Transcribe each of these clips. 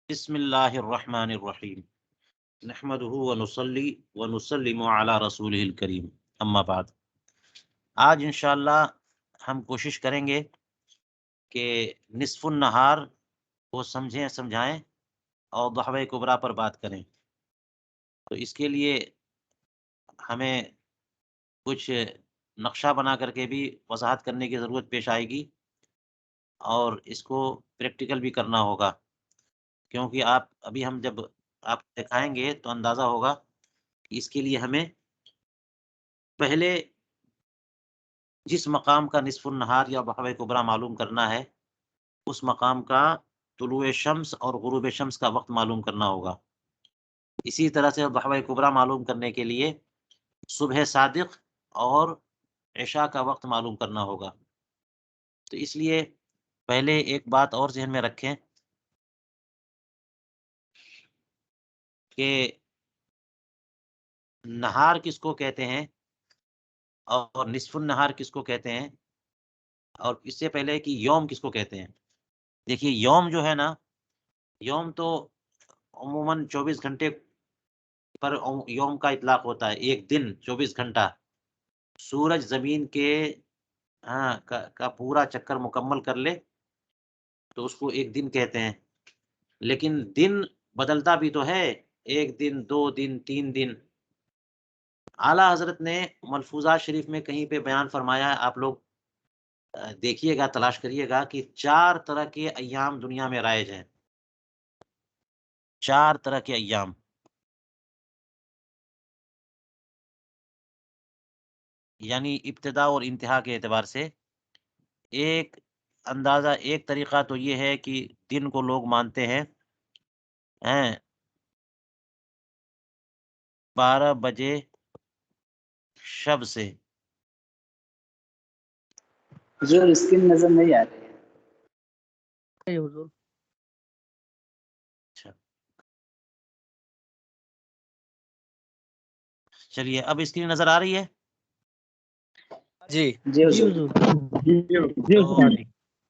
بسم اللہ الرحمن الرحیم نحمده ونصلی ونسلم علی رسولہ الکریم اما بعد۔ آج انشاءاللہ ہم کوشش کریں گے کہ نصف النہار کو سمجھیں سمجھائیں اور ضحوہ کبریٰ پر بات کریں۔ تو اس کے لیے ہمیں کچھ نقشہ بنا کر کے بھی وضاحت کرنے کی ضرورت پیش آئے گی اور اس کو پریکٹیکل بھی کرنا ہوگا، کیونکہ ہم جب آپ دکھائیں گے تو اندازہ ہوگا کہ اس کے لیے ہمیں پہلے جس مقام کا نصف النہار یا ضحوہ کبریٰ معلوم کرنا ہے اس مقام کا طلوع شمس اور غروب شمس کا وقت معلوم کرنا ہوگا۔ اسی طرح سے ضحوہ کبریٰ معلوم کرنے کے لیے صبح صادق اور عشاء کا وقت معلوم کرنا ہوگا۔ تو اس لیے پہلے ایک بات اور ذہن میں رکھیں کہ نہار کس کو کہتے ہیں اور نصف النہار کس کو کہتے ہیں، اور اس سے پہلے کہ یوم کس کو کہتے ہیں۔ دیکھیے، یوم جو ہے نا، یوم تو عموماً 24 گھنٹے پر یوم کا اطلاق ہوتا ہے، ایک دن 24 گھنٹہ سورج زمین کے کا پورا چکر مکمل کر لے تو اس کو ایک دن کہتے ہیں۔ لیکن دن بدلتا بھی تو ہے، ایک دن، 2 دن، 3 دن۔ اعلیٰ حضرت نے ملفوظات شریف میں کہیں پہ بیان فرمایا ہے، آپ لوگ دیکھیے گا، تلاش کریے گا کہ 4 طرح کے ایام دنیا میں رائج ہیں۔ 4 طرح کے ایام، یعنی ابتدا اور انتہا کے اعتبار سے ایک اندازہ، ایک طریقہ تو یہ ہے کہ دن کو لوگ مانتے ہیں 12 بجے شب سے۔ حضور اسکرین نظر نہیں آ رہی ہے حضور۔ اچھا، چلیے، اب اسکرین نظر آ رہی ہے؟ جی جی حضور۔ تو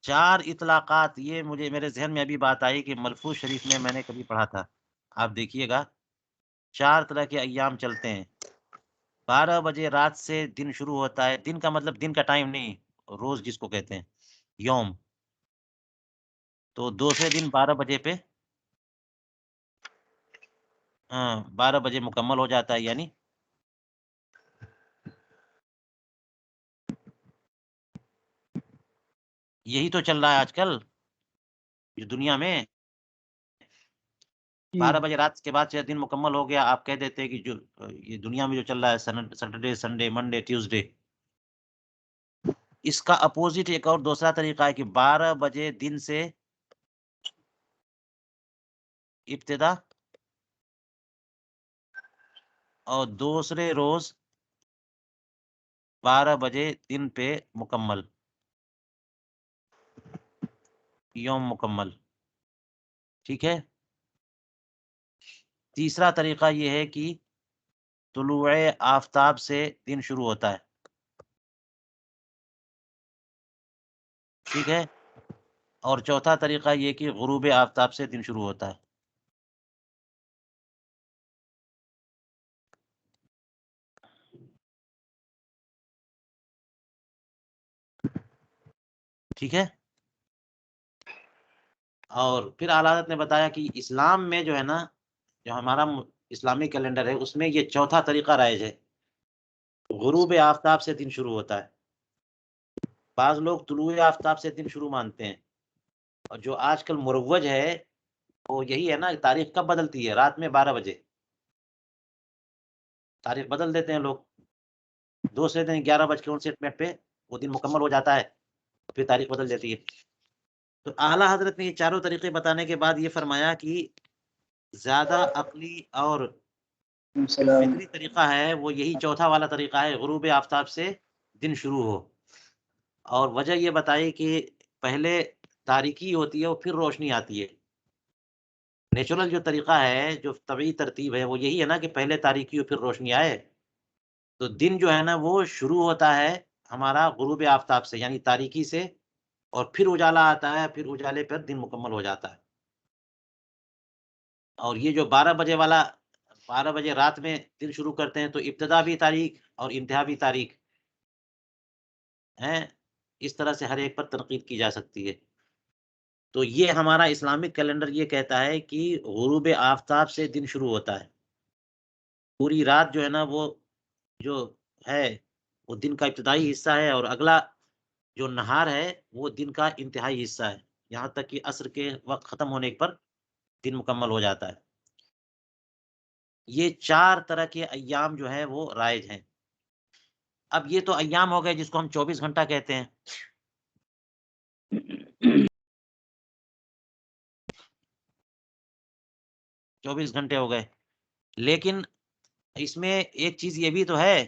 4 اطلاقات، یہ میرے ذہن میں ابھی بات آئی کہ ملفوظ شریف میں نے کبھی پڑھا تھا، آپ دیکھیے گا۔ 4 طرح کے ایام چلتے ہیں۔ 12 بجے رات سے دن شروع ہوتا ہے، دن کا مطلب دن کا ٹائم نہیں، روز جس کو کہتے ہیں، یوم۔ تو دوسرے دن 12 بجے پہ 12 بجے مکمل ہو جاتا ہے، یعنی یہی تو چل رہا ہے آج کل دنیا میں۔ 12 بجے رات کے بعد سے دن مکمل ہو گیا، آپ کہہ دیتے کہ جو یہ دنیا میں جو چل رہا ہے سیٹرڈے، سنڈے، منڈے، ٹیوزڈے۔ اس کا اپوزٹ ایک اور دوسرا طریقہ ہے کہ 12 بجے دن سے ابتدا اور دوسرے روز 12 بجے دن پہ مکمل، یوم مکمل، ٹھیک ہے۔ تیسرا طریقہ یہ ہے کہ طلوع آفتاب سے دن شروع ہوتا ہے، ٹھیک ہے۔ اور چوتھا طریقہ یہ کہ غروب آفتاب سے دن شروع ہوتا ہے۔ ٹھیک ہے۔ اور پھر اعلیٰ حضرت نے بتایا کہ اسلام میں جو ہے نا، جو ہمارا اسلامی کیلنڈر ہے، اس میں یہ چوتھا طریقہ رائج ہے، غروب آفتاب سے دن شروع ہوتا ہے۔ بعض لوگ طلوع آفتاب سے دن شروع مانتے ہیں، اور جو آج کل مروج ہے وہ یہی ہے نا، تاریخ کب بدلتی ہے؟ رات میں 12 بجے تاریخ بدل دیتے ہیں لوگ، دوسرے دن 11:59 پہ وہ دن مکمل ہو جاتا ہے، پھر تاریخ بدل دیتی ہے۔ تو اعلیٰ حضرت نے یہ چاروں طریقے بتانے کے بعد یہ فرمایا کہ زیادہ عقلی اور فطری طریقہ ہے وہ یہی چوتھا والا طریقہ ہے، غروب آفتاب سے دن شروع ہو۔ اور وجہ یہ بتائی کہ پہلے تاریکی ہوتی ہے اور پھر روشنی آتی ہے۔ نیچرل جو طریقہ ہے، جو طبعی ترتیب ہے، وہ یہی ہے نا کہ پہلے تاریکی اور پھر روشنی آئے۔ تو دن جو ہے نا وہ شروع ہوتا ہے ہمارا غروب آفتاب سے، یعنی تاریکی سے، اور پھر اجالا آتا ہے، پھر اجالے پر دن مکمل ہو جاتا ہے۔ اور یہ جو 12 بجے والا 12 بجے رات میں دن شروع کرتے ہیں تو ابتدا بھی تاریخ اور انتہا بھی تاریخ ہے، اس طرح سے ہر ایک پر تنقید کی جا سکتی ہے۔ تو یہ ہمارا اسلامک کیلنڈر یہ کہتا ہے کہ غروب آفتاب سے دن شروع ہوتا ہے، پوری رات جو ہے نا وہ جو ہے وہ دن کا ابتدائی حصہ ہے، اور اگلا جو نہار ہے وہ دن کا انتہائی حصہ ہے، یہاں تک کہ عصر کے وقت ختم ہونے پر دن مکمل ہو جاتا ہے۔ یہ 4 طرح کے ایام جو ہے وہ رائج ہیں۔ اب یہ تو ایام ہو گئے جس کو ہم 24 گھنٹہ کہتے ہیں، 24 گھنٹے ہو گئے، لیکن اس میں ایک چیز یہ بھی تو ہے،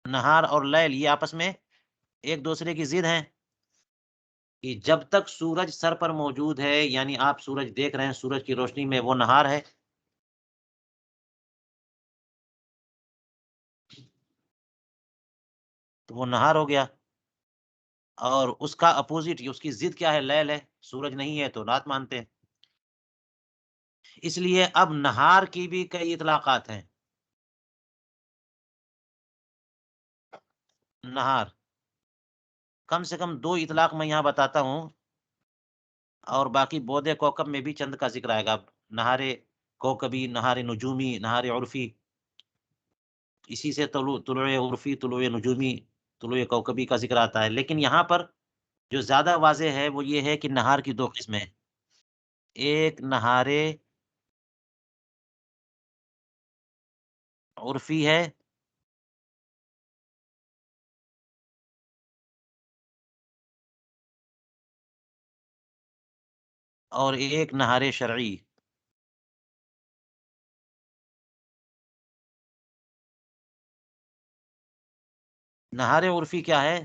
نہار اور لیل یہ آپس میں ایک دوسرے کی ضد ہیں، کہ جب تک سورج سر پر موجود ہے، یعنی آپ سورج دیکھ رہے ہیں سورج کی روشنی میں، وہ نہار ہے، تو وہ نہار ہو گیا، اور اس کا اپوزٹ اس کی ضد کیا ہے؟ لیل ہے، سورج نہیں ہے تو رات مانتے ہیں۔ اس لیے اب نہار کی بھی کئی اطلاقات ہیں۔ نہار کم سے کم 2 اطلاق میں یہاں بتاتا ہوں، اور باقی بودے کوکب میں بھی چند کا ذکر آئے گا، نہار کوکبی، نہار نجومی، نہار عرفی، اسی سے طلوع عرفی، طلوع نجومی، طلوع کوکبی کا ذکر آتا ہے۔ لیکن یہاں پر جو زیادہ واضح ہے وہ یہ ہے کہ نہار کی 2 قسمیں ہیں، ایک نہار عرفی ہے، اور ایک نہار شرعی۔ نہار عرفی کیا ہے؟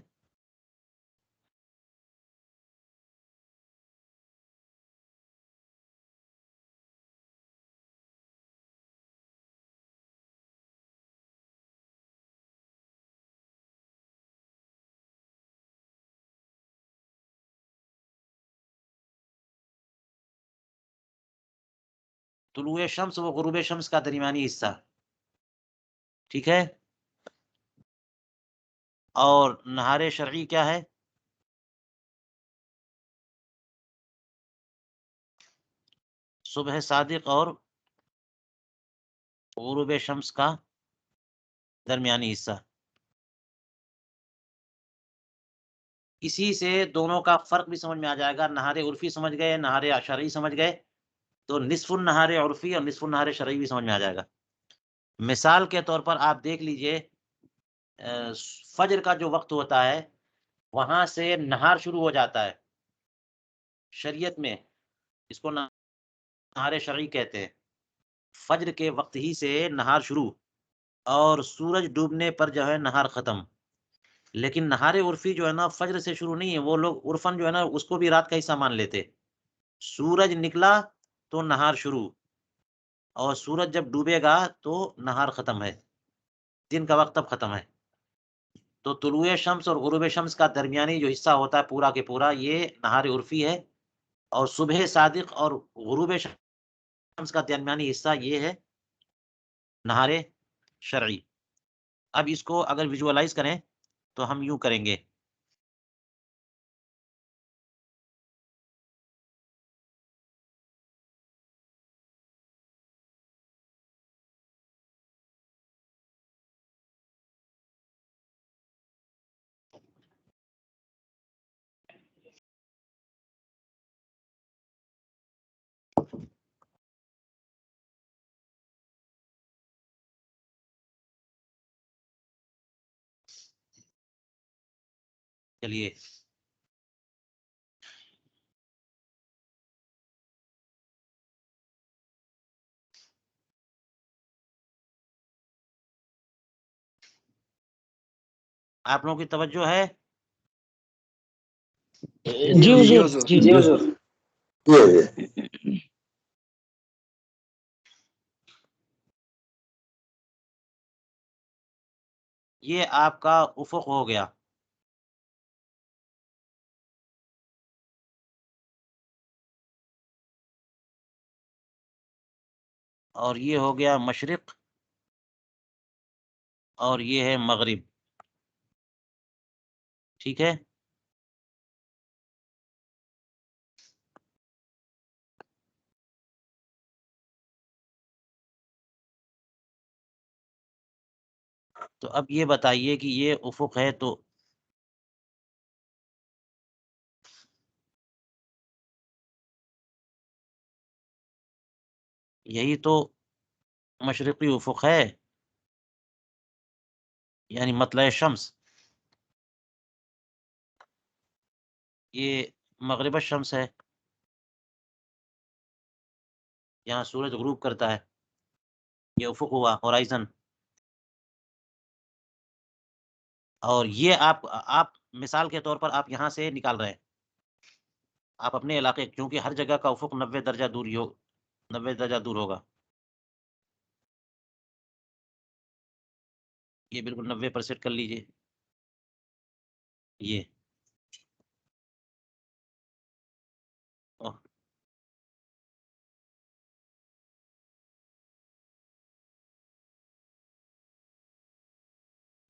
طلوع شمس و غروب شمس کا درمیانی حصہ، ٹھیک ہے؟ اور نہار شرعی کیا ہے؟ صبح صادق اور غروب شمس کا درمیانی حصہ۔ اسی سے دونوں کا فرق بھی سمجھ میں آ جائے گا، نہار عرفی سمجھ گئے، نہار شرعی سمجھ گئے، تو نصف النہار عرفی اور نصف النہار شرعی بھی سمجھ میں آ جائے گا۔ مثال کے طور پر آپ دیکھ لیجئے، فجر کا جو وقت ہوتا ہے وہاں سے نہار شروع ہو جاتا ہے، شریعت میں اس کو نہار شرعی کہتے ہیں، فجر کے وقت ہی سے نہار شروع، اور سورج ڈوبنے پر جو ہے نہار ختم۔ لیکن نہار عرفی جو ہے نا فجر سے شروع نہیں ہے، وہ لوگ عرفن جو ہے نا اس کو بھی رات کا حصہ مان لیتے، سورج نکلا تو نہار شروع، اور سورج جب ڈوبے گا تو نہار ختم ہے، دن کا وقت اب ختم ہے۔ تو طلوع شمس اور غروب شمس کا درمیانی جو حصہ ہوتا ہے پورا کے پورا، یہ نہار عرفی ہے، اور صبح صادق اور غروب شمس کا درمیانی حصہ یہ ہے نہار شرعی۔ اب اس کو اگر ویژوالائز کریں تو ہم یوں کریں گے، چلیے آپ لوگوں کی توجہ ہے؟ جی حضور، جی جی حضور۔ یہ آپ کا افق ہو گیا، اور یہ ہو گیا مشرق، اور یہ ہے مغرب، ٹھیک ہے. تو اب یہ بتائیے کہ یہ افق ہے تو یہی تو مشرقی افق ہے، یعنی مطلع شمس. یہ مغرب الشمس ہے، یہاں سورج غروب کرتا ہے، یہ افق ہوا ہورائزن. اور یہ آپ مثال کے طور پر آپ یہاں سے نکال رہے ہیں، آپ اپنے علاقے، کیونکہ ہر جگہ کا افق 90 درجہ دور 90 درجہ دور ہوگا. یہ بالکل 90% کر لیجئے. یہ اوہ،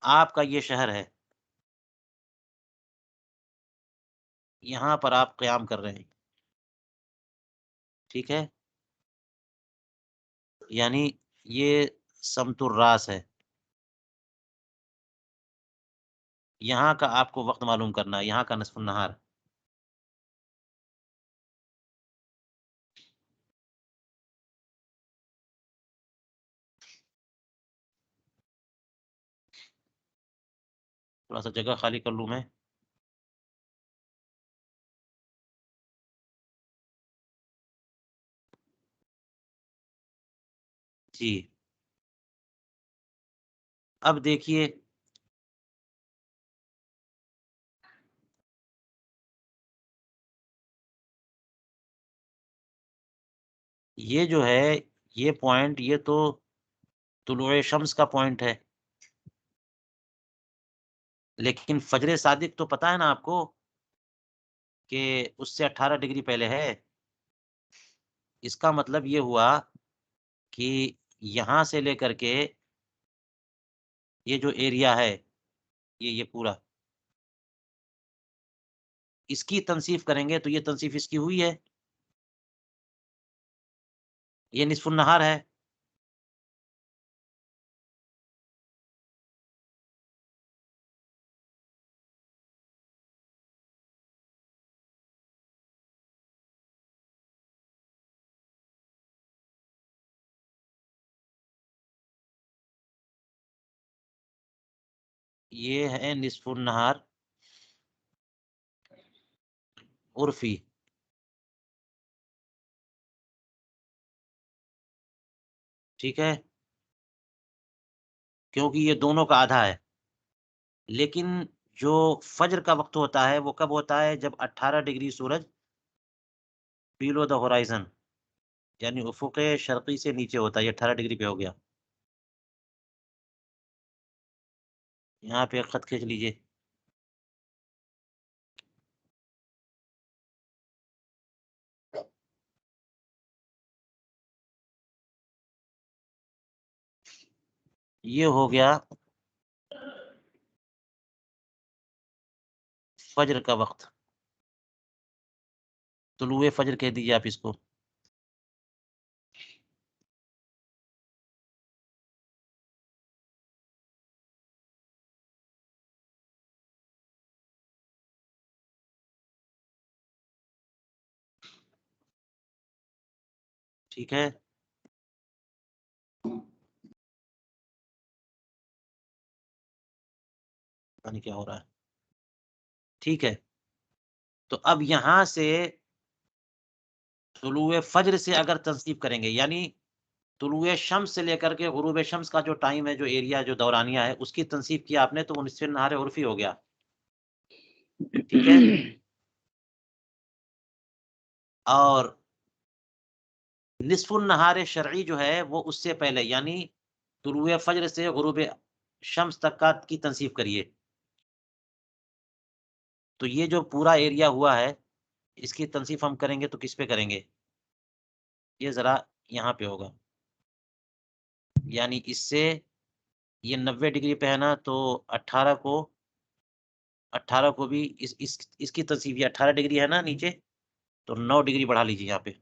آپ کا یہ شہر ہے، یہاں پر آپ قیام کر رہے ہیں، ٹھیک ہے. یعنی یہ سمت الراس ہے. یہاں کا آپ کو وقت معلوم کرنا ہے، یہاں کا نصف النہار. تھوڑا سا جگہ خالی کر لوں میں. جی اب دیکھیے، یہ جو ہے یہ پوائنٹ، یہ تو طلوع شمس کا پوائنٹ ہے، لیکن فجر صادق تو پتہ ہے نا آپ کو کہ اس سے 18 ڈگری پہلے ہے. اس کا مطلب یہ ہوا کہ یہاں سے لے کر کے یہ جو ایریا ہے، یہ پورا، اس کی تنصیف کریں گے تو یہ تنصیف اس کی ہوئی ہے، یہ نصف النہار ہے. یہ ہے نصف النہار عرفی، ٹھیک ہے، کیونکہ یہ دونوں کا آدھا ہے. لیکن جو فجر کا وقت ہوتا ہے وہ کب ہوتا ہے؟ جب 18 ڈگری سورج بیلو دا ہورائزن، یعنی افق شرقی سے نیچے ہوتا ہے. یہ 18 ڈگری پہ ہو گیا. یہاں پہ ایک خط کھینچ لیجئے. یہ ہو گیا فجر کا وقت، طلوع فجر کہہ دیجیے آپ اس کو. ٹھیک ہے، پتہ نہیں کیا ہو رہا ہے. ٹھیک ہے، تو اب یہاں سے طلوع فجر سے اگر تنصیب کریں گے، یعنی طلوع شمس سے لے کر کے غروب شمس کا جو ٹائم ہے، جو ایریا، جو دورانیہ ہے، اس کی تنصیب کیا آپ نے تو وہ نصف النہار عرفی ہو گیا. ٹھیک ہے، اور نصف النہار شرعی جو ہے وہ اس سے پہلے، یعنی طلوع فجر سے غروب شمس تک کا کی تنصیب کریے. تو یہ جو پورا ایریا ہوا ہے، اس کی تنصیف ہم کریں گے تو کس پہ کریں گے؟ یہ ذرا یہاں پہ ہوگا. یعنی اس سے یہ 90 ڈگری پہ ہے نا، تو 18 کو بھی اس کی تصویر یہ 18 ڈگری ہے نا نیچے، تو 9 ڈگری بڑھا لیجیے یہاں پہ.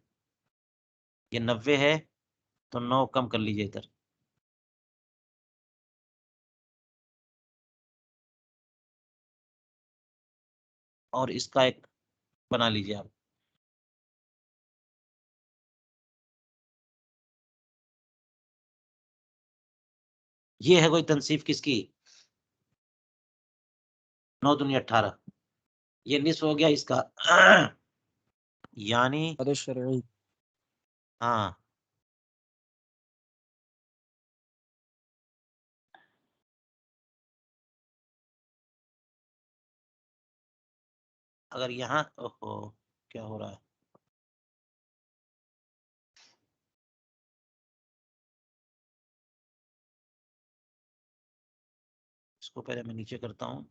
یہ 90 ہے تو 9 کم کر لیجیے ادھر. اور اس کا ایک بنا لیجیے آپ. یہ ہے کوئی تنصیف کس کی؟ 9 دنیا 18. یہ نصف ہو گیا اس کا. یعنی شرعی. ہاں اگر یہاں اوہو کیا ہو رہا ہے، اس کو پہلے میں نیچے کرتا ہوں.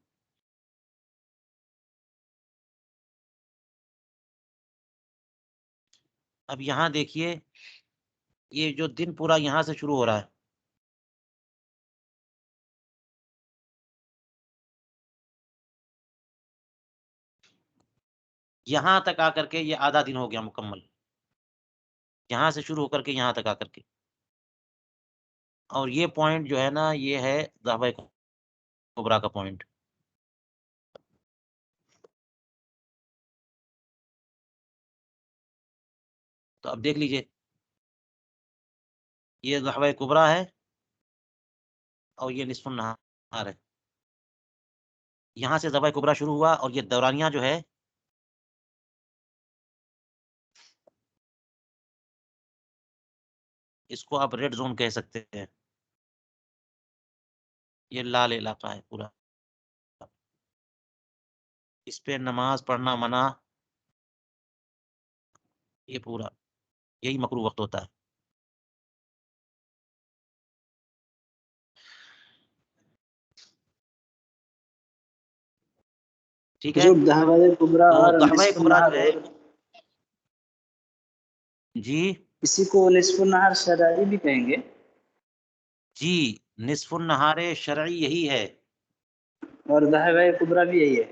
اب یہاں دیکھیے، یہ جو دن پورا یہاں سے شروع ہو رہا ہے، یہاں تک آ کر کے یہ آدھا دن ہو گیا مکمل، یہاں سے شروع ہو کر کے یہاں تک آ کر کے. اور یہ پوائنٹ جو ہے نا، یہ ہے ذہبہ کبریٰ کا پوائنٹ. تو اب دیکھ لیجئے، یہ ذہبہ کبریٰ ہے اور یہ نصف النہار ہے. یہاں سے ذہبہ کبریٰ شروع ہوا اور یہ دورانیہ جو ہے اس کو آپ ریڈ زون کہہ سکتے ہیں. یہ لال علاقہ ہے پورا، اس پہ نماز پڑھنا منع. یہ پورا یہی مکروہ وقت ہوتا ہے. ٹھیک ہے، جو ذہبہ کبریٰ تو اور ذہبہ نصف کبریٰ النہار جو ہے، اور جی اسی کو نصف النہار شرعی بھی کہیں گے. جی نصف النہار شرعی یہی ہے. اور ذہبہ کبریٰ بھی یہی ہے.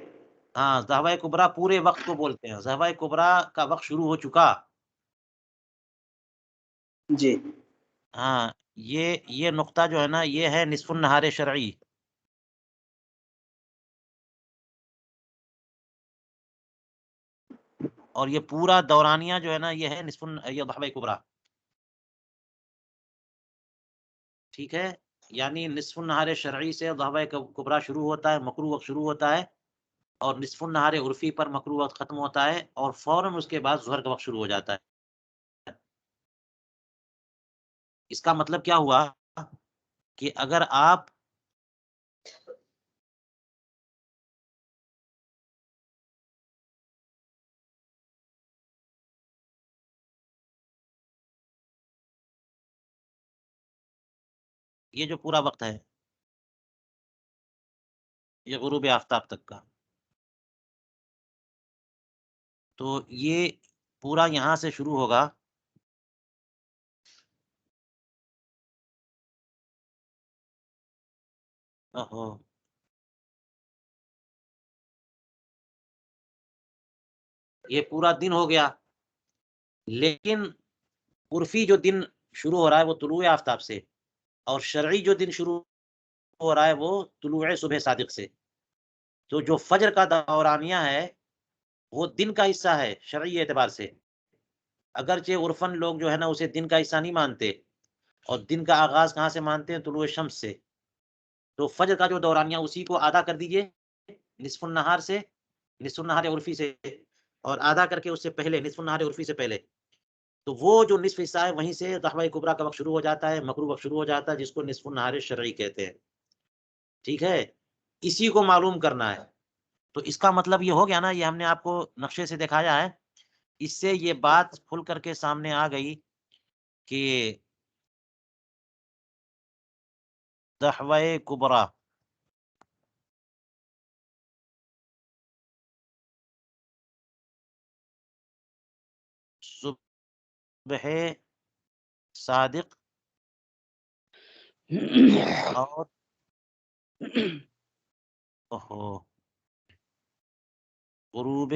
ہاں ذہبہ کبریٰ پورے وقت کو بولتے ہیں. ذہبہ کبریٰ کا وقت شروع ہو چکا. جی ہاں یہ نقطہ جو ہے نا، یہ ہے نصف النہار شرعی. اور یہ پورا دورانیہ جو ہے نا، یہ ہے یہ ذہبہ کبریٰ. ٹھیک ہے، یعنی نصف النہار شرعی سے ذہبہ کبریٰ شروع ہوتا ہے، مکروہ وقت شروع ہوتا ہے. اور نصف النہار عرفی پر مکروہ وقت ختم ہوتا ہے، اور فوراً اس کے بعد ظہر کا وقت شروع ہو جاتا ہے. اس کا مطلب کیا ہوا کہ اگر آپ یہ جو پورا وقت ہے، یہ غروب آفتاب تک کا، تو یہ پورا یہاں سے شروع ہوگا. اوہو یہ پورا دن ہو گیا، لیکن عرفی جو دن شروع ہو رہا ہے وہ طلوع آفتاب سے، اور شرعی جو دن شروع ہو رہا ہے وہ طلوع صبح صادق سے. تو جو فجر کا دورانیہ ہے وہ دن کا حصہ ہے شرعی اعتبار سے، اگرچہ عرفاً لوگ جو ہے نا اسے دن کا حصہ نہیں مانتے. اور دن کا آغاز کہاں سے مانتے ہیں؟ طلوع شمس سے. تو فجر کا جو دورانیہ اسی کو آدھا کر دیجئے نصف النہار سے، نصف النہار عرفی سے، اور آدھا کر کے اس سے پہلے نصف النہار عرفی سے پہلے. تو وہ جو نصف حصہ ہے وہیں سے ذہبہ کبریٰ کا وقت شروع ہو جاتا ہے، مکروہ وقت شروع ہو جاتا ہے، جس کو نصف النہار شرعی کہتے ہیں. ٹھیک ہے، اسی کو معلوم کرنا ہے. تو اس کا مطلب یہ ہو گیا نا، یہ ہم نے آپ کو نقشے سے دکھایا ہے. اس سے یہ بات کھل کر کے سامنے آ گئی کہ ذہبہ کبریٰ صبح صادق اور غروب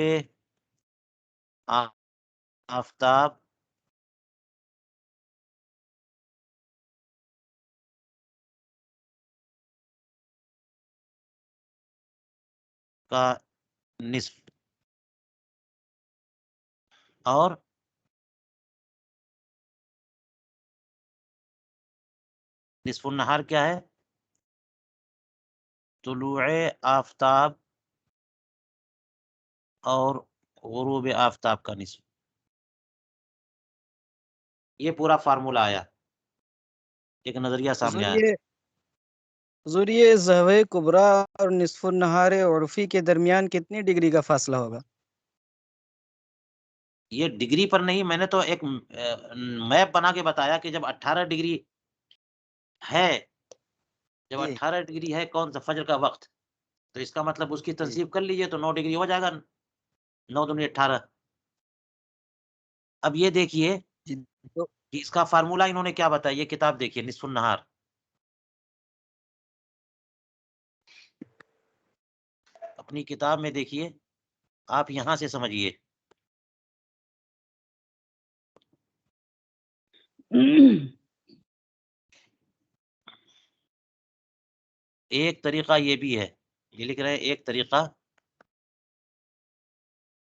آفتاب کا نصف، اور نصف النہار کیا ہے؟ طلوع آفتاب اور غروب آفتاب کا نصف. یہ پورا فارمولہ آیا، ایک نظریہ سامنے آیا. حضور یہ زہوہ کبریٰ اور نصف النہار عرفی کے درمیان کتنی ڈگری کا فاصلہ ہوگا؟ یہ ڈگری پر نہیں، میں نے تو ایک میپ بنا کے بتایا کہ جب 18 ڈگری ہے، جب 18 ڈگری ہے کون سا فجر کا وقت، تو اس کا مطلب اس کی تنصیب کر لیجئے تو 9 ڈگری ہو جائے گا، 9 دونی 18. اب یہ دیکھیے کہ اس کا فارمولہ انہوں نے کیا بتایا، یہ کتاب دیکھیے نصف النہار. اپنی کتاب میں دیکھیے، آپ یہاں سے سمجھیے. ایک طریقہ یہ بھی ہے، یہ لکھ رہے ہیں ایک طریقہ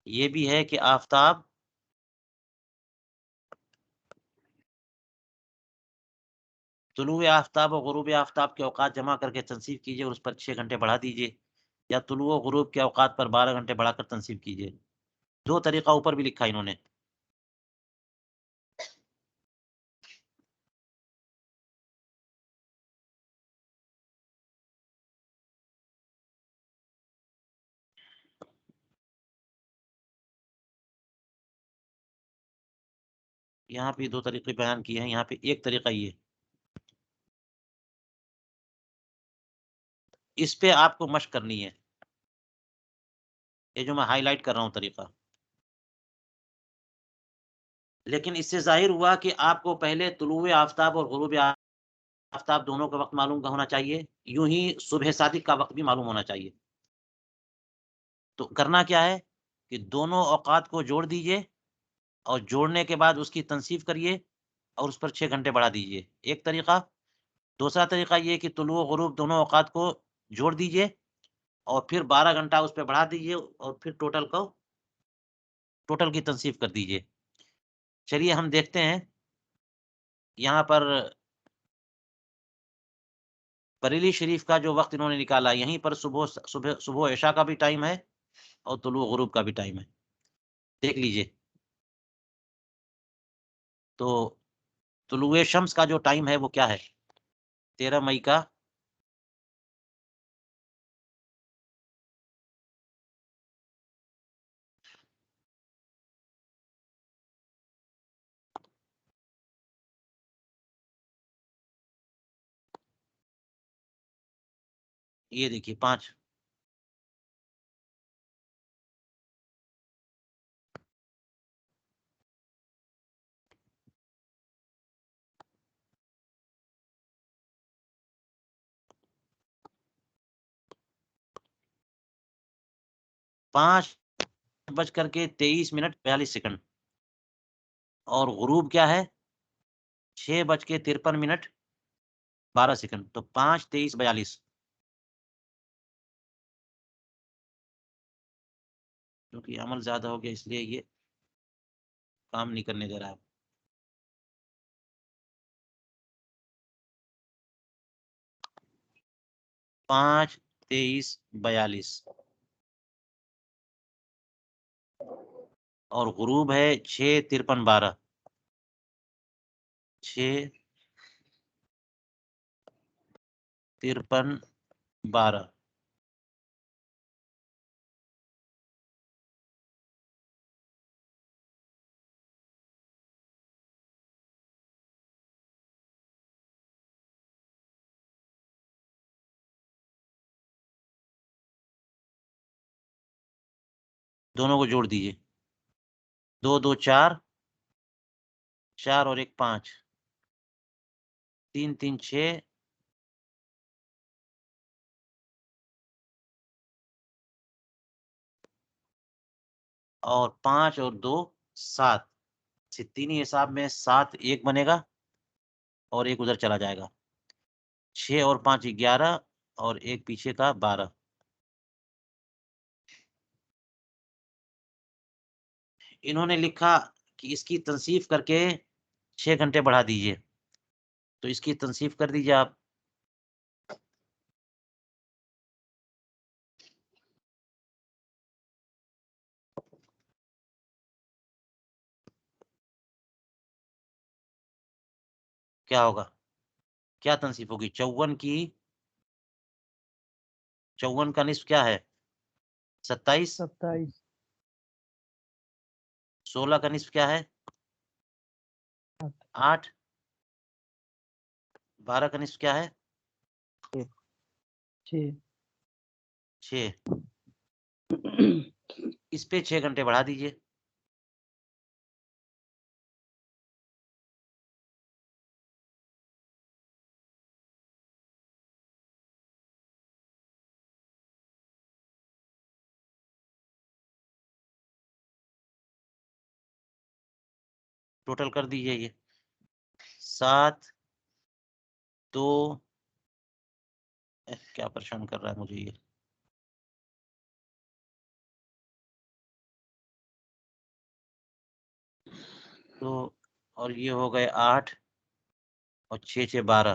یہ بھی ہے کہ آفتاب طلوع آفتاب اور غروب آفتاب کے اوقات جمع کر کے تنصیب کیجیے اور اس پر 6 گھنٹے بڑھا دیجیے، یا طلوع و غروب کے اوقات پر 12 گھنٹے بڑھا کر تنصیب کیجیے. 2 طریقہ اوپر بھی لکھا انہوں نے. یہاں پہ 2 طریقے بیان کیے ہیں، یہاں پہ ایک طریقہ یہ، اس پہ آپ کو مشق کرنی ہے، یہ جو میں ہائی لائٹ کر رہا ہوں طریقہ. لیکن اس سے ظاہر ہوا کہ آپ کو پہلے طلوع آفتاب اور غروب آفتاب دونوں کا وقت معلوم ہونا چاہیے، یوں ہی صبح صادق کا وقت بھی معلوم ہونا چاہیے. تو کرنا کیا ہے کہ دونوں اوقات کو جوڑ دیجئے اور جوڑنے کے بعد اس کی تنصیب کریے اور اس پر 6 گھنٹے بڑھا دیجئے، ایک طریقہ. دوسرا طریقہ یہ کہ طلوع و غروب دونوں اوقات کو جوڑ دیجئے اور پھر 12 گھنٹہ اس پہ بڑھا دیجئے اور پھر ٹوٹل کی تنصیب کر دیجئے. چلیے ہم دیکھتے ہیں، یہاں پر بریلی شریف کا جو وقت انہوں نے نکالا، یہیں پر صبح عشاء کا بھی ٹائم ہے اور طلوع غروب کا بھی ٹائم ہے، دیکھ لیجئے. تو طلوع شمس کا جو ٹائم ہے وہ کیا ہے؟ 13 مئی کا یہ دیکھیے 5. پانچ بج کر کے 23:42 اور غروب کیا ہے 6:53 تو 5:23:42. کیونکہ عمل زیادہ ہو گیا اس لیے یہ کام نہیں کرنے دے رہا ہے. پانچ 23:42 اور غروب ہے 6:53:12. 6:53:12. دونوں کو جوڑ دیجیے، 2 2 4 4 اور 1 5، 3 3 6 اور 5 اور 2 7 ستینی حساب میں 7 ایک بنے گا اور ایک ادھر چلا جائے گا. 6 اور 5 11 اور ایک پیچھے کا 12. انہوں نے لکھا کہ اس کی تنصیف کر کے 6 گھنٹے بڑھا دیجئے. تو اس کی تنصیف کر دیجئے آپ. کیا ہوگا؟ کیا تنصیف ہوگی؟ 54 کا نصف کیا ہے؟ 27. 16 کا نصف کیا ہے؟ 8. 12 کا نصف کیا ہے؟ 6. اس پہ 6 گھنٹے بڑھا دیجئے. ٹوٹل کر دیجئے. یہ 7 2 کیا پریشان کر رہا ہے مجھے یہ. تو اور یہ ہو گئے 8 اور 6 6 12.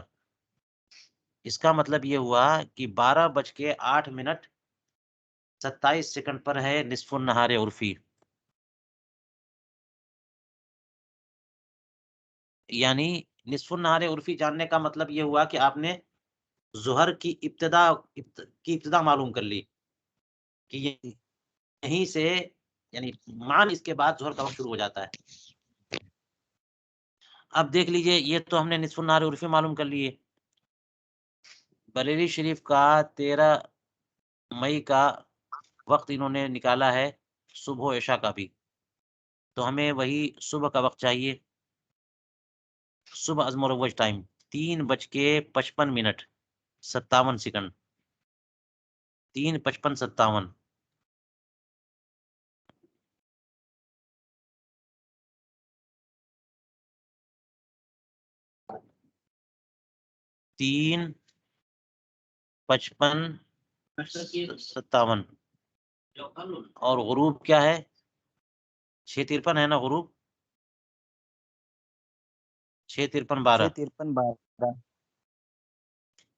اس کا مطلب یہ ہوا کہ 12:08:27 پر ہے نصف النہار عرفی. یعنی نصف النہار عرفی جاننے کا مطلب یہ ہوا کہ آپ نے ظہر کی ابتدا معلوم کر لی کہ یہیں سے یعنی مان اس کے بعد ظہر کا وقت شروع ہو جاتا ہے. اب دیکھ لیجئے یہ تو ہم نے نصف النہار عرفی معلوم کر لیے. بریلی شریف کا 13 مئی کا وقت انہوں نے نکالا ہے صبح و عشاء کا بھی. تو ہمیں وہی صبح کا وقت چاہیے. صبح از مروج ٹائم 3:55 57 3:55 3:55 اور غروب کیا ہے؟ 6:53 ہے نا غروب. 6:53 12.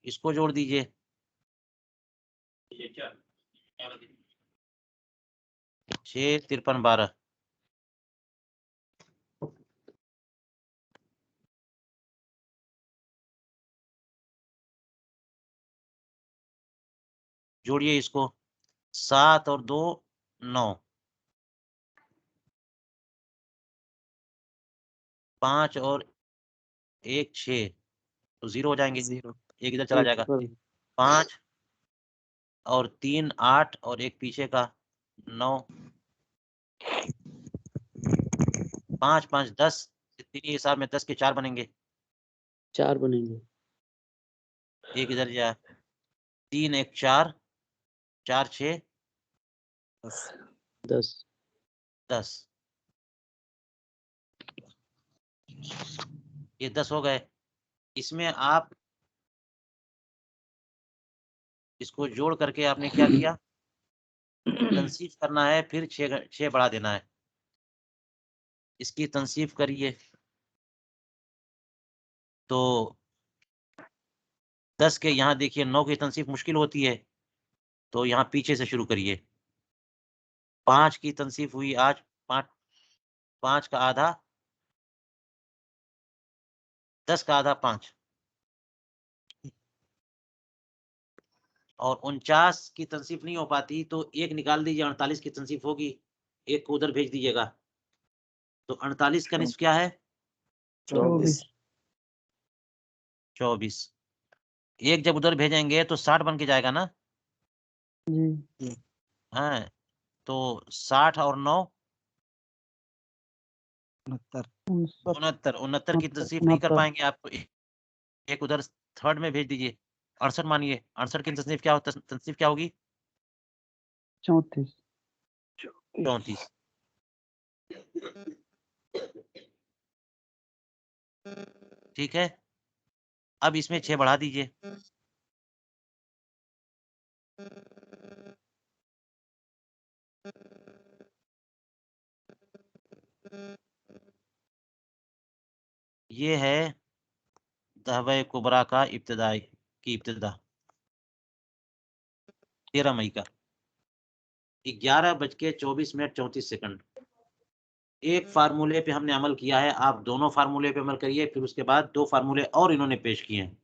اس کو جوڑ دیجئے. 6:53 12. جوڑیے اس کو. 7 اور 2 9. 5 اور 1 6. تو 0 ہو جائیں گے. ایک ادھر چلا جائے گا. 5 اور 3 8 اور ایک پیچھے کا 9. 5 5 10. اتنی حساب میں 10 کے 4 بنیں گے. 4 بنیں گے. ایک ادھر جائے. 3 1 4 4 6 10. 10. یہ 10 ہو گئے. اس میں آپ اس کو جوڑ کر کے آپ نے کیا کیا؟ تنصیف کرنا ہے. پھر 6 بڑھا دینا ہے. اس کی تنصیف کریے تو 10 کے یہاں دیکھیے 9 کی تنصیف مشکل ہوتی ہے تو یہاں پیچھے سے شروع کریے. 5 کی تنصیف ہوئی آج 5 کا آدھا 10 کا آدھا 5 اور 49 کی تنصیف نہیں ہو پاتی تو ایک نکال دیجیے. 48 کی تنصیف ہوگی. ایک کو ادھر بھیج دیجیے گا. تو 48 کا نصف کیا ہے؟ 24. ایک جب ادھر بھیجیں گے تو 60 بن کے جائے گا نا. ہاں تو 60 اور 9 69 کی تنصیف نہیں کر پائیں گے آپ. تو ایک ادھر تھرڈ میں بھیج دیجیے. 68 مانیے. 68 کی تنصیف کیا ہوگی؟ 34. ٹھیک ہے، اب اس میں 6 بڑھا دیجئے. یہ ہے دعوی کبریٰ کا ابتدا 13 مئی کا 11:24:34. ایک فارمولے پہ ہم نے عمل کیا ہے، آپ دونوں فارمولے پہ عمل کریے، پھر اس کے بعد 2 فارمولے اور انہوں نے پیش کیے ہیں،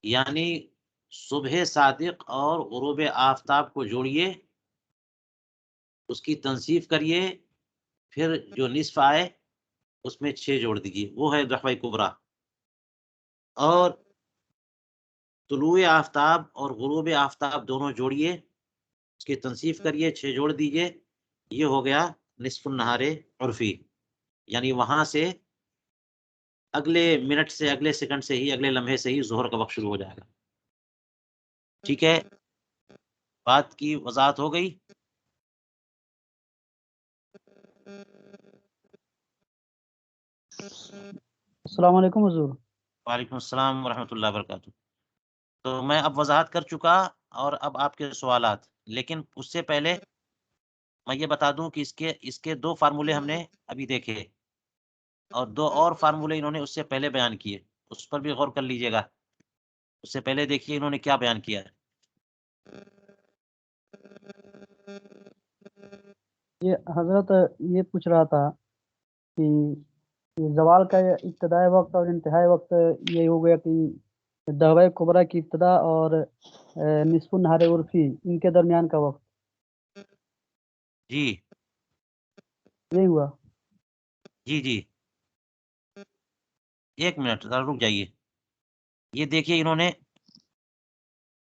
یعنی صبح صادق اور غروب آفتاب کو جوڑیے، اس کی تنصیف کریے، پھر جو نصف آئے اس میں 6 جوڑ دیجیے، وہ ہے دعوی کبریٰ. اور طلوع آفتاب اور غروب آفتاب دونوں جوڑیے، اس کی تنصیف کریے، 6 جوڑ دیجیے، یہ ہو گیا نصف النہار عرفی. یعنی وہاں سے اگلے منٹ سے، اگلے سیکنڈ سے ہی، اگلے لمحے سے ہی ظہر کا وقت شروع ہو جائے گا. ٹھیک ہے، بات کی وضاحت ہو گئی؟ السلام علیکم حضور. وعلیکم السلام ورحمۃ اللہ وبرکاتہ. تو میں اب وضاحت کر چکا، اور اب آپ کے سوالات، لیکن اس سے پہلے میں یہ بتا دوں کہ اس کے 2 فارمولے ہم نے ابھی دیکھے، اور 2 اور فارمولے انہوں نے اس سے پہلے بیان کیے، اس پر بھی غور کر لیجئے گا. اس سے پہلے دیکھیے انہوں نے کیا بیان کیا ہے. یہ حضرت یہ پوچھ رہا تھا کہ یہ زوال کا ابتدائی وقت اور انتہائی وقت یہ ہو گیا کہ دعوی کبریٰ کی ابتدا اور نصف النہار عرفی ان کے درمیان کا وقت جی یہی ہوا. جی جی، ایک منٹ ذرا رک جائیے. یہ دیکھیے انہوں نے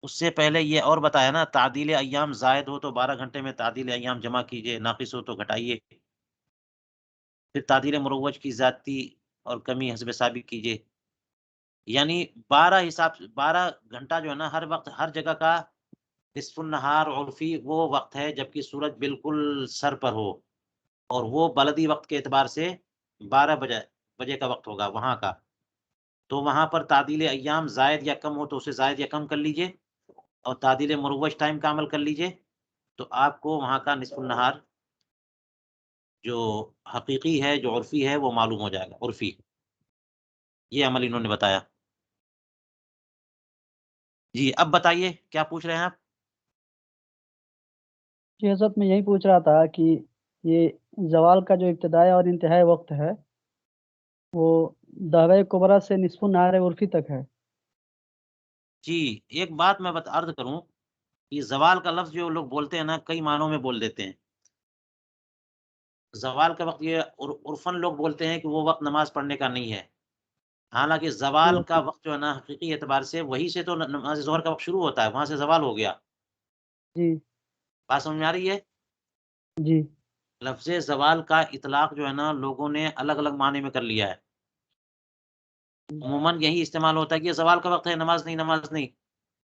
اس سے پہلے یہ اور بتایا نا، تعدیل ایام زائد ہو تو 12 گھنٹے میں تعدیل ایام جمع کیجئے، ناقص ہو تو گھٹائیے. پھر تعدیل مروج کی زیادتی اور کمی حسب ثابت کیجئے. یعنی 12 گھنٹہ جو ہے نا، ہر وقت ہر جگہ کا نصف النہار عرفی وہ وقت ہے جبکہ سورج بالکل سر پر ہو، اور وہ بلدی وقت کے اعتبار سے 12 بجے کا وقت ہوگا وہاں کا. تو وہاں پر تعدیل ایام زائد یا کم ہو تو اسے زائد یا کم کر لیجئے، اور تعدیل مروج ٹائم کا عمل کر لیجئے، تو آپ کو وہاں کا نصف النہار جو حقیقی ہے، جو عرفی ہے، وہ معلوم ہو جائے گا. عرفی یہ عمل انہوں نے بتایا. جی اب بتائیے کیا پوچھ رہے ہیں آپ؟ جی حضرت میں یہی پوچھ رہا تھا کہ یہ زوال کا جو ابتدائی اور انتہائی وقت ہے وہ دعوی کبریٰ سے نصف النہار عرفی تک ہے. جی ایک بات میں عرض کروں کہ زوال کا لفظ جو لوگ بولتے ہیں نا، کئی معنوں میں بول دیتے ہیں. زوال کا وقت یہ عرفاً لوگ بولتے ہیں کہ وہ وقت نماز پڑھنے کا نہیں ہے، حالانکہ زوال کا وقت جو ہے نا حقیقی اعتبار سے وہی سے تو نماز ظہر کا وقت شروع ہوتا ہے، وہاں سے زوال ہو گیا. جی بات سمجھ میں آ رہی ہے؟ جی لفظ زوال کا اطلاق جو ہے نا لوگوں نے الگ الگ معنی میں کر لیا ہے. عموماً یہی استعمال ہوتا ہے کہ یہ زوال کا وقت ہے، نماز نہیں، نماز نہیں.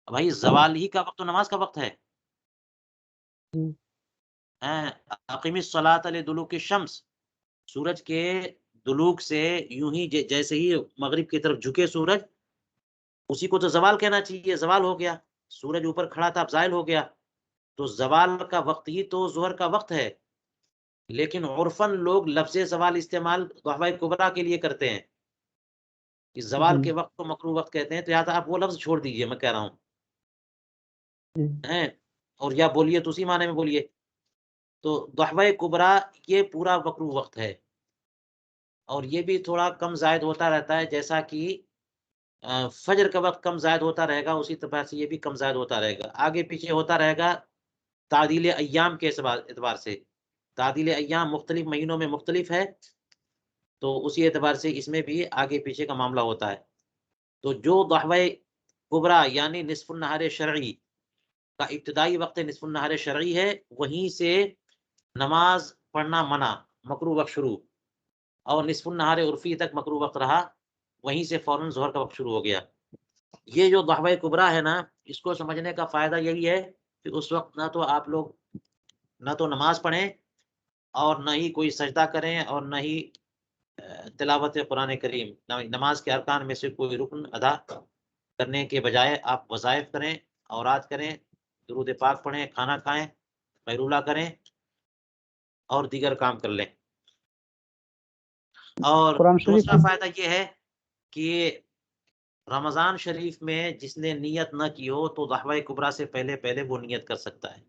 بھائی زوال ہی کا وقت تو نماز کا وقت ہے. جی اقیم الصلاۃ لدلوک الشمس، سورج کے دلوک سے یوں ہی جیسے ہی مغرب کی طرف جھکے سورج، اسی کو تو زوال کہنا چاہیے. زوال ہو گیا، سورج اوپر کھڑا تھا، اب زائل ہو گیا، تو زوال کا وقت ہی تو ظہر کا وقت ہے. لیکن عرفاً لوگ لفظ زوال استعمال دعوی کبریٰ کے لیے کرتے ہیں کہ زوال کے وقت کو مکروہ وقت کہتے ہیں. تو یا تو آپ وہ لفظ چھوڑ دیجئے، میں کہہ رہا ہوں ہیں، اور یا بولیے تو اسی معنی میں بولیے. تو دعوی کبریٰ یہ پورا مکروہ وقت ہے، اور یہ بھی تھوڑا کم زائد ہوتا رہتا ہے، جیسا کہ فجر کا وقت کم زائد ہوتا رہے گا، اسی طرح سے یہ بھی کم زائد ہوتا رہے گا، آگے پیچھے ہوتا رہے گا تعدیل ایام کے اعتبار سے. تعدیل ایام مختلف مہینوں میں مختلف ہے، تو اسی اعتبار سے اس میں بھی آگے پیچھے کا معاملہ ہوتا ہے. تو جو دعوی کبریٰ یعنی نصف النہار شرعی کا ابتدائی وقت نصف النہار شرعی ہے، وہیں سے نماز پڑھنا منع، مکروہ وقت شروع، اور نصف النہار عرفی تک مکروہ وقت رہا، وہیں سے فوراً ظہر کا وقت شروع ہو گیا. یہ جو دعوی کبریٰ ہے نا، اس کو سمجھنے کا فائدہ یہی ہے کہ اس وقت نہ تو آپ لوگ نہ تو نماز پڑھیں اور نہ ہی کوئی سجدہ کریں اور نہ ہی تلاوت قرآن کریم. نماز کے ارکان میں سے کوئی رکن ادا کرنے کے بجائے آپ وظائف کریں، اوراد کریں، درود پاک پڑھیں، کھانا کھائیں، بیرولہ کریں اور دیگر کام کر لیں. اور قرآن شریف دوسرا فائدہ یہ ہے کہ رمضان شریف میں جس نے نیت نہ کی ہو تو دعوی کبریٰ سے پہلے وہ نیت کر سکتا ہے.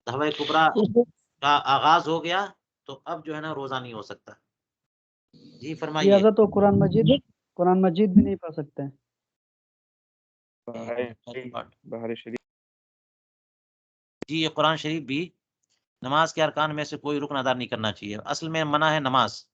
دعوی کبریٰ کا آغاز ہو گیا تو اب جو ہے نا روزہ نہیں ہو سکتا. جی یہ فرمائیے. حضرت تو قرآن مجید بھی نہیں پڑھ سکتے ہیں. بہار شریف جی یہ قرآن شریف بھی نماز کے ارکان میں سے کوئی رکن ادا نہیں کرنا چاہیے. اصل میں منع ہے نماز.